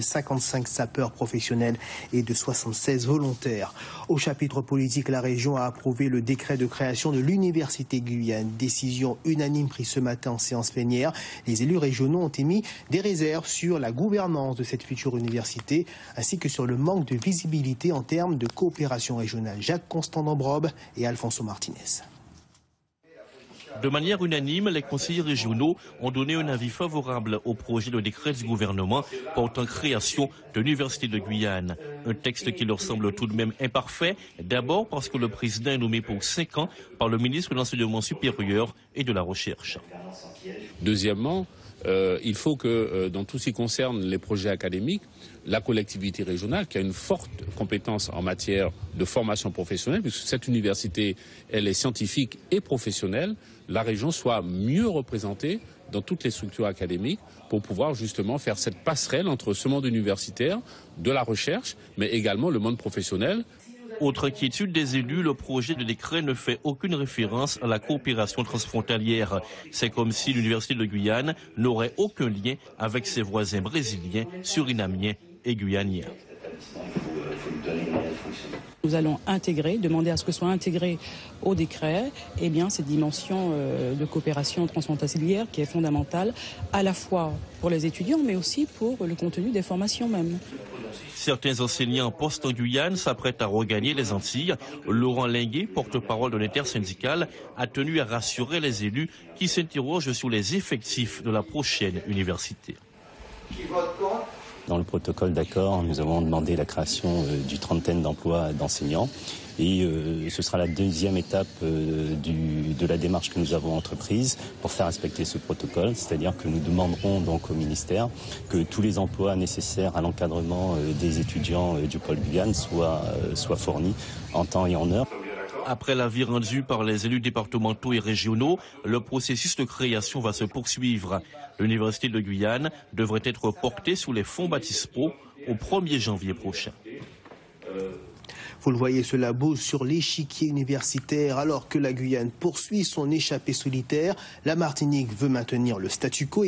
55 sapeurs professionnels et de 76 volontaires. Au chapitre politique, la région a approuvé le décret de création de l'Université Guyane. Décision unanime prise ce matin en séance plénière. Les élus régionaux ont émis des réserves sur la gouvernance de cette future université ainsi que sur le manque de visibilité en termes de coopération régionale. Jacques Constant d'Ambrobe et Alfonso Martinez. De manière unanime, les conseillers régionaux ont donné un avis favorable au projet de décret du gouvernement portant création de l'Université de Guyane. Un texte qui leur semble tout de même imparfait, d'abord parce que le président est nommé pour 5 ans par le ministre de l'Enseignement supérieur et de la Recherche. Deuxièmement, il faut que dans tout ce qui concerne les projets académiques, la collectivité régionale, qui a une forte compétence en matière de formation professionnelle, puisque cette université, elle est scientifique et professionnelle, la région soit mieux représentée dans toutes les structures académiques pour pouvoir justement faire cette passerelle entre ce monde universitaire, de la recherche, mais également le monde professionnel. Autre inquiétude des élus, le projet de décret ne fait aucune référence à la coopération transfrontalière. C'est comme si l'Université de Guyane n'aurait aucun lien avec ses voisins brésiliens, surinamiens et guyaniens. Nous allons demander à ce que soit intégré au décret, cette dimension de coopération transfrontalière qui est fondamentale à la fois pour les étudiants mais aussi pour le contenu des formations même. Certains enseignants en poste en Guyane s'apprêtent à regagner les Antilles. Laurent Linguet, porte-parole de l'intersyndicale, a tenu à rassurer les élus qui s'interrogent sur les effectifs de la prochaine université. Dans le protocole d'accord, nous avons demandé la création d'une trentaine d'emplois d'enseignants et ce sera la deuxième étape de la démarche que nous avons entreprise pour faire respecter ce protocole, c'est-à-dire que nous demanderons donc au ministère que tous les emplois nécessaires à l'encadrement des étudiants du pôle Guyane soient fournis en temps et en heure. Après l'avis rendu par les élus départementaux et régionaux, le processus de création va se poursuivre. L'Université de Guyane devrait être portée sous les fonds baptismaux au 1er janvier prochain. Vous le voyez, cela bouge sur l'échiquier universitaire alors que la Guyane poursuit son échappée solitaire. La Martinique veut maintenir le statu quo.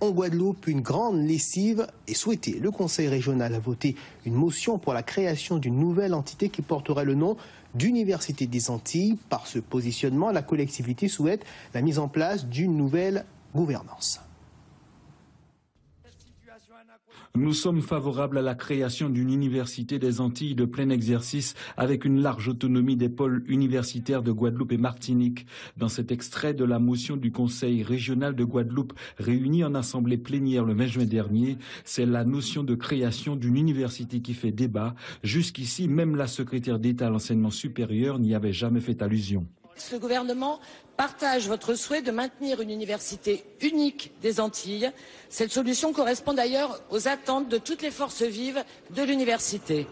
En Guadeloupe, une grande lessive est souhaitée. Le Conseil régional a voté une motion pour la création d'une nouvelle entité qui porterait le nom d'Université des Antilles. Par ce positionnement, la collectivité souhaite la mise en place d'une nouvelle gouvernance. Nous sommes favorables à la création d'une université des Antilles de plein exercice avec une large autonomie des pôles universitaires de Guadeloupe et Martinique. Dans cet extrait de la motion du Conseil régional de Guadeloupe réuni en assemblée plénière le 20 juin dernier, c'est la notion de création d'une université qui fait débat. Jusqu'ici, même la secrétaire d'État à l'enseignement supérieur n'y avait jamais fait allusion. Le gouvernement partage votre souhait de maintenir une université unique des Antilles. Cette solution correspond d'ailleurs aux attentes de toutes les forces vives de l'université.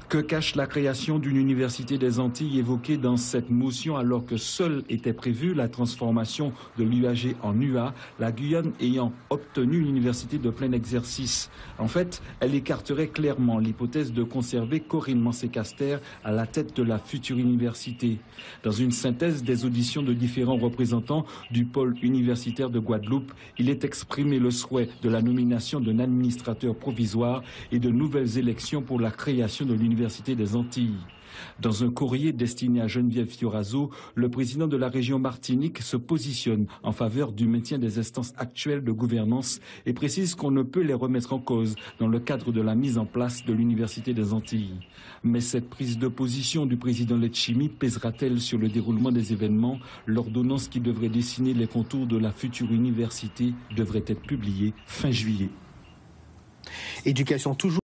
Que cache la création d'une université des Antilles évoquée dans cette motion alors que seule était prévue la transformation de l'UAG en UA, la Guyane ayant obtenu une université de plein exercice? En fait, elle écarterait clairement l'hypothèse de conserver Corinne Mancé-Caster à la tête de la future université. Dans une synthèse des auditions de différents représentants du pôle universitaire de Guadeloupe, il est exprimé le souhait de la nomination d'un administrateur provisoire et de nouvelles élections pour la création de l'université des Antilles. Dans un courrier destiné à Geneviève Fioraso, le président de la région Martinique se positionne en faveur du maintien des instances actuelles de gouvernance et précise qu'on ne peut les remettre en cause dans le cadre de la mise en place de l'Université des Antilles. Mais cette prise de position du président Letchimy pèsera-t-elle sur le déroulement des événements? L'ordonnance qui devrait dessiner les contours de la future université devrait être publiée fin juillet. Éducation toujours.